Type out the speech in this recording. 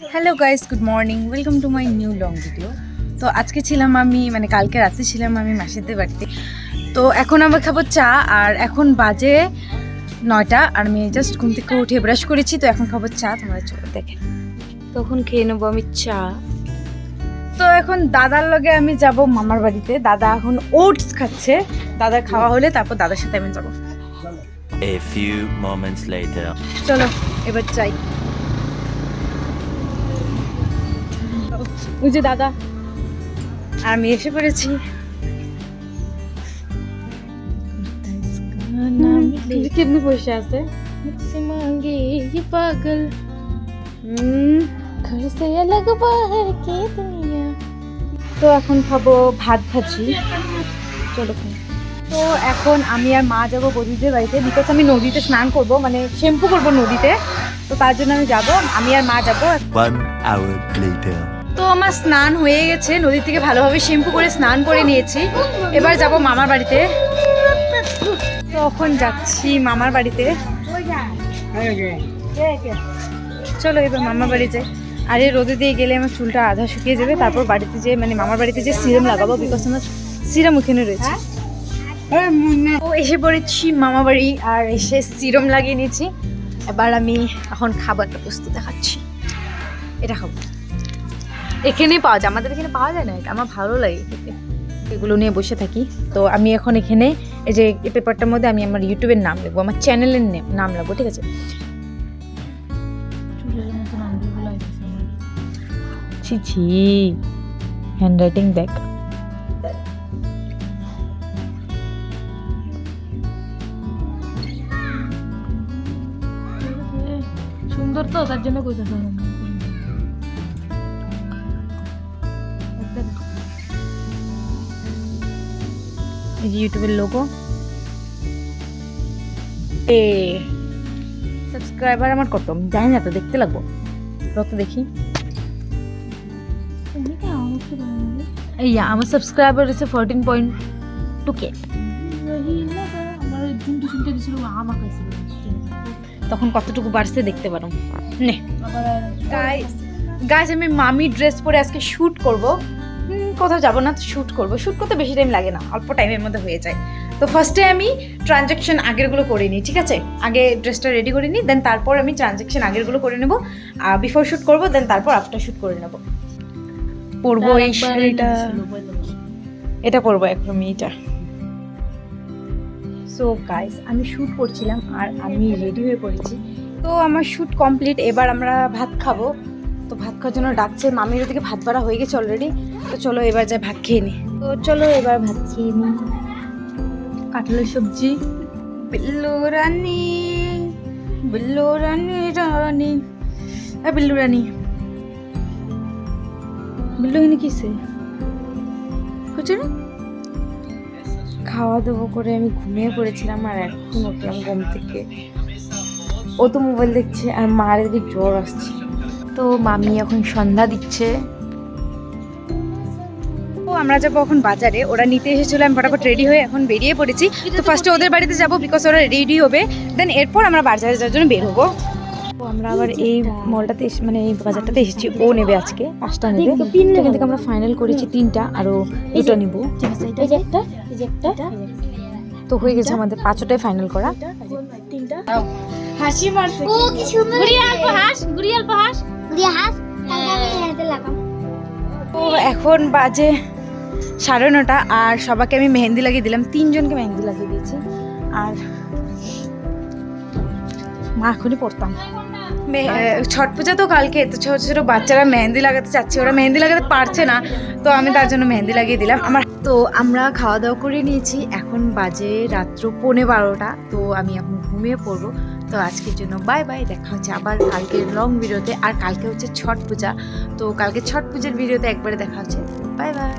Hello guys, good morning, welcome to my new long video. তো আজকে ছিলাম আমি কালকে রাতে ছিলাম আমি মাসিদের বাড়িতে। তো এখন আমরা খাবো চা, আর এখন বাজে 9টা, আর আমি জাস্ট ঘুম থেকে উঠে ব্রাশ করেছি। তো এখন খাবো চা, তোমরা চলো দেখে। তখন খেয়ে নেবো আমি চা। তো এখন দাদার লগে আমি যাব মামার বাড়িতে। দাদা এখন ওটস খাচ্ছে, দাদার খাওয়া হলে তারপর দাদার সাথে আমি যাবো। A few moments later. চলো এবার যাই। ওই যে দাদা, আর আমি এসে পড়েছি। কেমনি বসে আছে পাগল, ঘর সে আলগ বাহার কে দুনিয়া। তো এখন খাবো ভাত ভাজি, চলো খাই। তো এখন আমি আর মা যাবো বৌদিদের বাড়িতে, বিকজ আমি নদীতে স্নান করব, শ্যাম্পু করব নদীতে। তো তার জন্য আমি যাব, আমি আর মা যাবো। 1 hour later. তো আমার স্নান হয়ে গেছে, নদী থেকে ভালোভাবে শ্যাম্পু করে স্নান করে নিয়েছি। এবার যাব মামার বাড়িতে। তখন যাচ্ছি মামার বাড়িতে, চলো এবার মামার বাড়িতে। আর এই রোদে দিয়ে গেলে আমার চুলটা আধা শুকিয়ে যাবে। তারপর বাড়িতে যে মামার বাড়িতে যে সিরাম লাগাবো, বিকজ আমার সিরাম ওখানে রয়েছে। তো এসে পড়েছি মামা বাড়ি, আর এসে সিরাম লাগিয়ে নিয়েছি। এবার আমি এখন খাবার একটা বস্তু দেখাচ্ছি, এটা খাবো। এখানেই পাওয়া যায়, আমাদের এখানে পাওয়া যায় না, এটা আমার ভালো লাগে খেতে। এগুলো নিয়ে বসে থাকি। তো আমি এখন এখানে এই যে এই পেপারটার মধ্যে আমি আমার ইউটিউবের নাম লিখবো, আমার চ্যানেলের নাম লিখবো, ঠিক আছে? ছি ছি, হ্যান্ড রাইটিং দেখ। সুন্দর তো, তার জন্য কইতেছ। এই যে ইউটিউবের লোগো। সাবস্ক্রাইবার আমার কত জানি না, তো দেখতে লাগবো, কত দেখি। এই আমার সাবস্ক্রাইবার হচ্ছে 14.2K। তখন কতটুকু বাড়ছে দেখতে পারো। নে গাইস, আমি মামি ড্রেস পরে আজকে শ্যুট করব। কোথাও যাবো না, শ্যুট করবো। শ্যুট করতে বেশি টাইম লাগে না, অল্প টাইমের মধ্যে হয়ে যায়। তো ফার্স্টে আমি ট্রানজ্যাকশন আগেরগুলো করে নিই, ঠিক আছে? আগে ড্রেসটা রেডি করে নিই, দেন তারপর আমি ট্রানজ্যাকশন আগেরগুলো করে নেবো। বিফোর শ্যুট করবো, দেন তারপর আফটার শ্যুট করে নেবো। পরবো এই শাড়িটা, এটা পরবো এখন আমি এটা। সো গাইস, আমি শ্যুট করছিলাম আর আমি রেডি হয়ে পড়েছি। তো আমার শ্যুট কমপ্লিট, এবার আমরা ভাত খাবো। তো ভাত খাওয়ার জন্য ডাকছে, মামির ওদিকে ভাত বাড়া হয়ে গেছে অলরেডি। তো চলো এবার যাই ভাত খেয়ে নিই। তো চলো এবার ভাত খেয়ে নিই। কাঁঠালের সবজি, বিল্লু রানী, বিল্লু রানী রানী, বিল্লু রানী, বিল্লু হিনি কিসে বুঝছো না? খাওয়া দাওয়া করে আমি ঘুমিয়ে পড়েছিলাম, আর এখন উঠলাম ঘুম থেকে। ও তো মোবাইল দেখছে, আর মার এদিকে জ্বর আসছে। তো মামি এখন সন্ধ্যা দিচ্ছে। তো আমরা যাবো এখন বাজারে, ওরা নিতে এসেছিল। আমি ফটাফট রেডি হয়ে এখন বেরিয়ে পড়েছি। তো ফার্স্টে ওদের বাড়িতে যাবো, বিকজ ওরা রেডি হবে, দেন এরপর আমরা বাজারে যাওয়ার জন্য বের হবো। তো আমরা আবার এই মলটাতে এই বাজারটাতে এসেছি। ও নেবে আজকে 5টা নেবে, এখান থেকে আমরা ফাইনাল করেছি 3টা, আরও 2টা নিবো। তো হয়ে গেছে আমাদের 5টাই ফাইনাল করা। হাসি মারছে, ও কি সুন্দর, গুড়িয়াল হাস, গুড়িয়াল হাস, গুড়িয়া হাস, আমি হেঁটে লাগাম। তো এখন বাজে 9:30, আর সবাইকে আমি মেহেন্দি লাগিয়ে দিলাম। 3জনকে মেহেন্দি লাগিয়ে দিয়েছি, আর মা এখনই পড়তাম। ছট পূজা তো কালকে, তো ছোটো ছোটো বাচ্চারা মেহেন্দি লাগাতে চাচ্ছে, ওরা মেহেন্দি লাগাতে পারছে না, তো আমি তার জন্য মেহেন্দি লাগিয়ে দিলাম। তো আমরা খাওয়া দাওয়া করে নিয়েছি, এখন বাজে রাত্র 12:15। তো আমি এখন ঘুমিয়ে পড়বো। তো আজকের জন্য বাই বাই, দেখা হচ্ছে আবার কালকের লং ভিডিওতে। আর কালকে হচ্ছে ছট পূজা, তো কালকে ছট পূজার ভিডিওতে একবারে দেখা হচ্ছে। Bye bye.